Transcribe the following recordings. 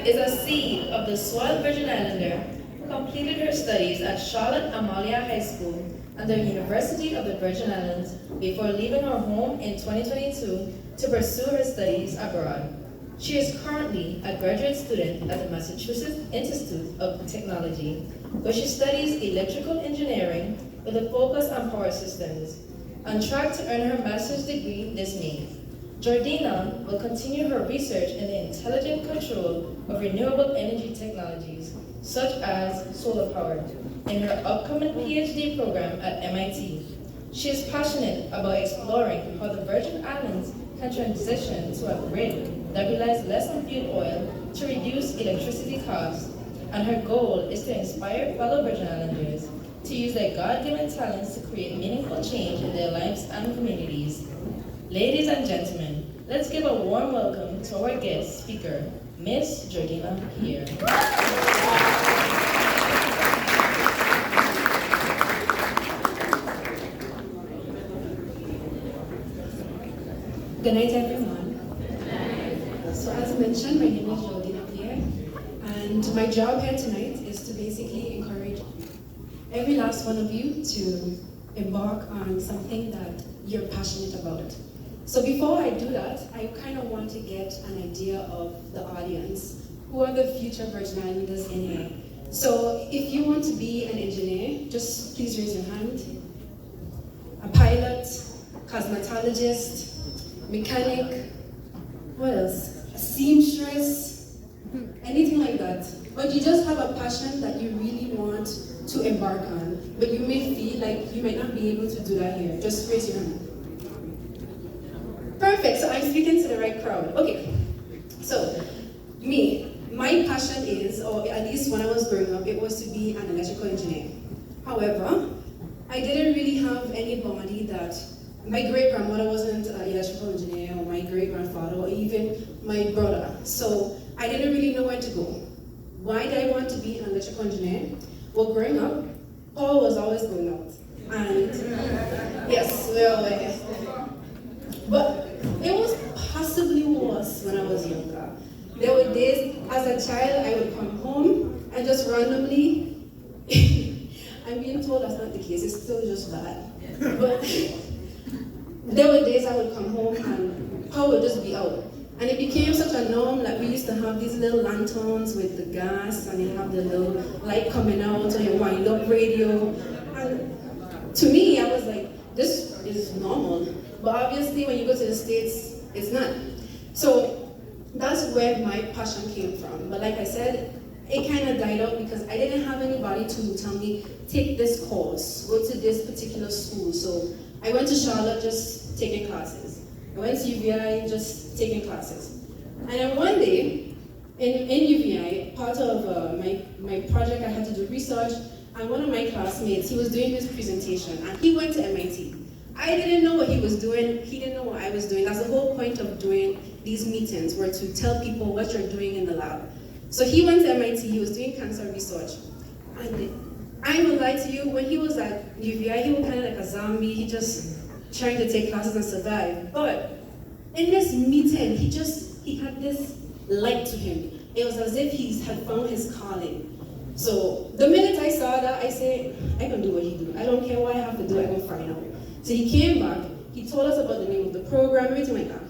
is a seed of the Swat Virgin Islander who completed her studies at Charlotte Amalia High School and the University of the Virgin Islands before leaving her home in 2022 to pursue her studies abroad. She is currently a graduate student at the Massachusetts Institute of Technology, where she studies electrical engineering with a focus on power systems, on track to earn her master's degree this May. Jordina will continue her research in the intelligent control of renewable energy technologies, such as solar power, in her upcoming PhD program at MIT. She is passionate about exploring how the Virgin Islands can transition to a grid that relies less on fuel oil to reduce electricity costs, and her goal is to inspire fellow Virgin Islanders to use their God-given talents to create meaningful change in their lives and communities. Ladies and gentlemen, let's give a warm welcome to our guest speaker, Miss Jordina here. Good night, everyone. So as mentioned, my name is Jordina Pierre, and my job here tonight is to basically encourage every last one of you to embark on something that you're passionate about. So before I do that, I kind of want to get an idea of the audience. Who are the future Virgin Islanders in here? So if you want to be an engineer, just please raise your hand. A pilot, cosmetologist, mechanic, what else? A seamstress, anything like that. But you just have a passion that you really want to embark on, but you may feel like you might not be able to do that here. Just raise your hand. Perfect, so I'm speaking to the right crowd. Okay, so my passion is, or at least when I was growing up, it was to be an electrical engineer. However, I didn't really have anybody that, my great-grandmother wasn't an electrical engineer, or my great-grandfather, or even my brother. So I didn't really know where to go. Why did I want to be an electrical engineer? Well, growing up, Paul was always going out. And yes, but it was possibly worse when I was younger. There were days, as a child, I would come home and just randomly, I'm being told that's not the case, it's still just bad. But there were days I would come home and power would just be out. And it became such a norm, like we used to have these little lanterns with the gas, and you have the little light coming out, or your wind up radio. And to me, I was like, this is normal. But obviously, when you go to the States, it's not. So that's where my passion came from. But like I said, it kind of died out because I didn't have anybody to tell me, take this course, go to this particular school. So I went to Charlotte just taking classes. I went to UVI just taking classes. And then one day, in UVI, part of my project, I had to do research, and one of my classmates, he was doing his presentation, and he went to MIT. I didn't know what he was doing, he didn't know what I was doing. That's the whole point of doing these meetings, were to tell people what you're doing in the lab. So he went to MIT, he was doing cancer research. And I will lie to you, when he was at UVI, he was kind of like a zombie, he just trying to take classes and survive. But in this meeting, he had this light to him. It was as if he had found his calling. So the minute I saw that, I said, I can do what he do. I don't care what I have to do, I will find out. So he came back, he told us about the name of the program, everything like that.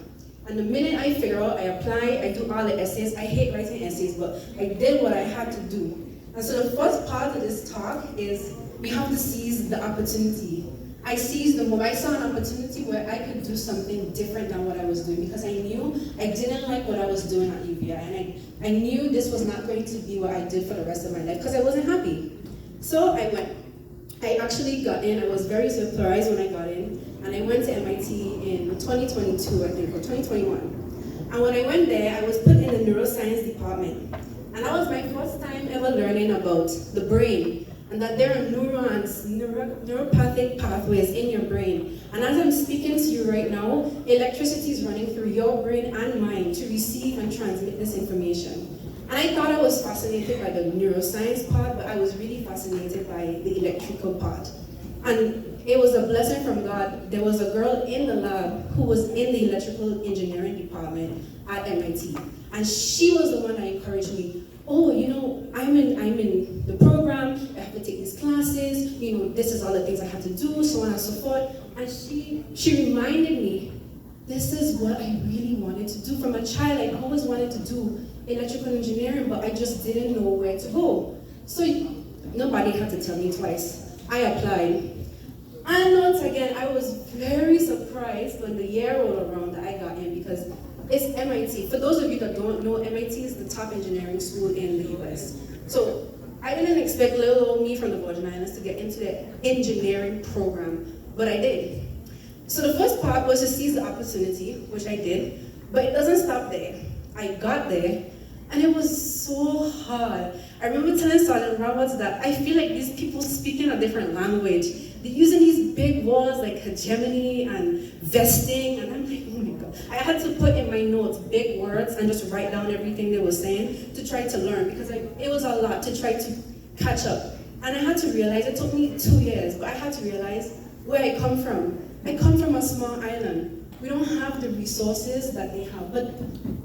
And the minute I figure out, I apply, I do all the essays. I hate writing essays, but I did what I had to do. And so the first part of this talk is we have to seize the opportunity. I seized the moment. I saw an opportunity where I could do something different than what I was doing, because I knew I didn't like what I was doing at UVI, and I knew this was not going to be what I did for the rest of my life, because I wasn't happy. So I went. I actually got in. I was very surprised when I got in, and I went to MIT in 2022, I think, or 2021. And when I went there, I was put in the neuroscience department, and that was my first time ever learning about the brain, and that there are neurons, neuropathic pathways in your brain. And as I'm speaking to you right now, electricity is running through your brain and mine to receive and transmit this information. And I thought I was fascinated by the neuroscience part, but I was really fascinated by the electrical part. And it was a blessing from God. There was a girl in the lab who was in the electrical engineering department at MIT. And she was the one that encouraged me, I'm in the program, I have to take these classes, this is all the things I have to do, so on and so forth. And she reminded me, this is what I really wanted to do. From a child, I always wanted to do electrical engineering, but I just didn't know where to go. So nobody had to tell me twice. I applied. And once again, I was very surprised when the year rolled around that I got in, because it's MIT. For those of you that don't know, MIT is the top engineering school in the US. So I didn't expect little old me from the Virgin Islands to get into the engineering program, but I did. So the first part was to seize the opportunity, which I did, but it doesn't stop there. I got there, and it was so hard. I remember telling Sergeant Roberts that I feel like these people speaking a different language. They're using these big words like hegemony and vesting, and I'm like, oh my God. I had to put in my notes big words and just write down everything they were saying to try to learn, because it was a lot to try to catch up. And I had to realize, it took me 2 years, but I had to realize where I come from. I come from a small island. We don't have the resources that they have, but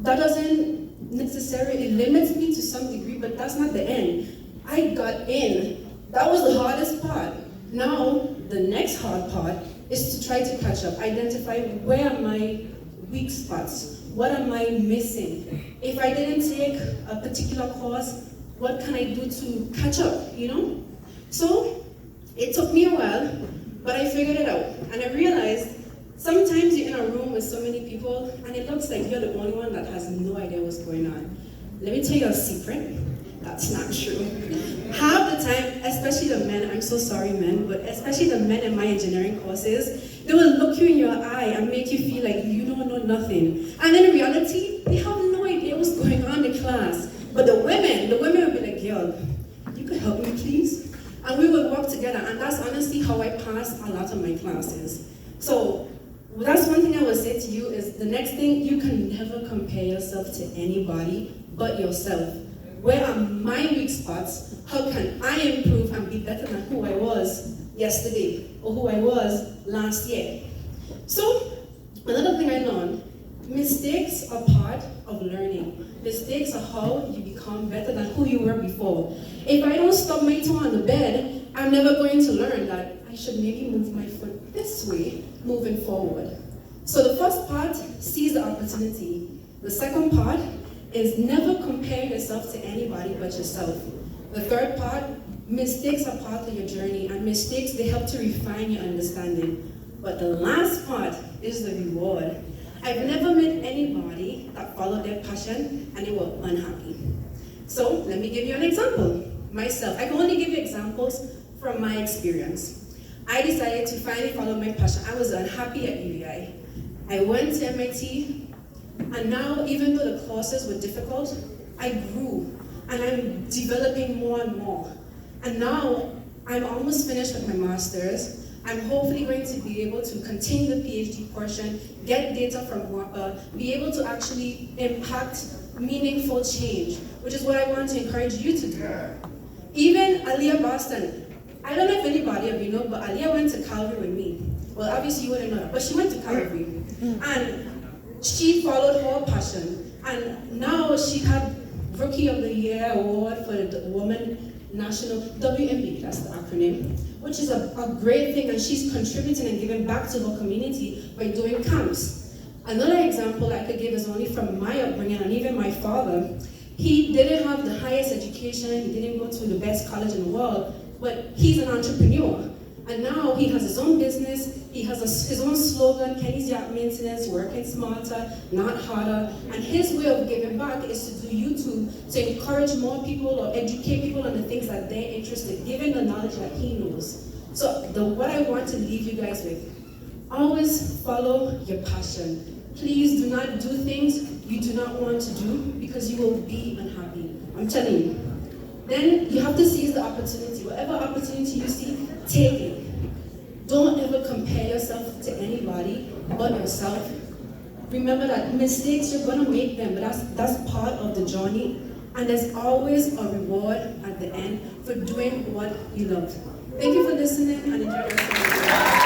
that doesn't necessarily limit me to some degree, but that's not the end. I got in. That was the hardest part. Now, the next hard part is to try to catch up, identify where are my weak spots, what am I missing? If I didn't take a particular course, what can I do to catch up, So, it took me a while, but I figured it out. And I realized sometimes you're in a room with so many people, and it looks like you're the only one that has no idea what's going on. Let me tell you a secret. That's not true. Half the time, especially the men, I'm so sorry men, but especially the men in my engineering courses, they will look you in your eye and make you feel like you don't know nothing. And in reality, they have no idea what's going on in class. But the women will be like, girl, you could help me please? And we will work together, and that's honestly how I passed a lot of my classes. So that's one thing I would say to you is the next thing, you can never compare yourself to anybody but yourself. Where are my weak spots? How can I improve and be better than who I was yesterday or who I was last year? So, another thing I learned, mistakes are part of learning. Mistakes are how you become better than who you were before. If I don't stub my toe on the bed, I'm never going to learn that I should maybe move my foot this way moving forward. So the first part, seize the opportunity. The second part is never compare yourself to anybody but yourself. The third part, mistakes are part of your journey, and mistakes, they help to refine your understanding. But the last part is the reward. I've never met anybody that followed their passion and they were unhappy. So let me give you an example. Myself, I can only give you examples from my experience. I decided to finally follow my passion. I was unhappy at UVI. I went to MIT, and now, even though the courses were difficult, I grew, and I'm developing more and more. And now, I'm almost finished with my master's. I'm hopefully going to be able to continue the PhD portion, get data from WAPA, be able to actually impact meaningful change, which is what I want to encourage you to do. Even Aliyah Boston, I don't know if anybody of you know, but Aliyah went to Calvary with me. Well, obviously you wouldn't know that, but she went to Calvary. And she followed her passion, and now she had Rookie of the Year award for the Woman National, WMB, that's the acronym, which is a great thing, and she's contributing and giving back to her community by doing camps. Another example I could give is only from my upbringing, and even my father. He didn't have the highest education, he didn't go to the best college in the world, but he's an entrepreneur. And now he has his own business, he has his own slogan, Kenny's Yacht Maintenance, working smarter, not harder. And his way of giving back is to do YouTube to encourage more people or educate people on the things that they're interested in, giving the knowledge that he knows. So what I want to leave you guys with, always follow your passion. Please do not do things you do not want to do because you will be unhappy. I'm telling you. Then you have to seize the opportunity. Whatever opportunity you see, take it. Don't ever compare yourself to anybody but yourself. Remember that mistakes, you're gonna make them, but that's part of the journey. And there's always a reward at the end for doing what you love. Thank you for listening and enjoy your time.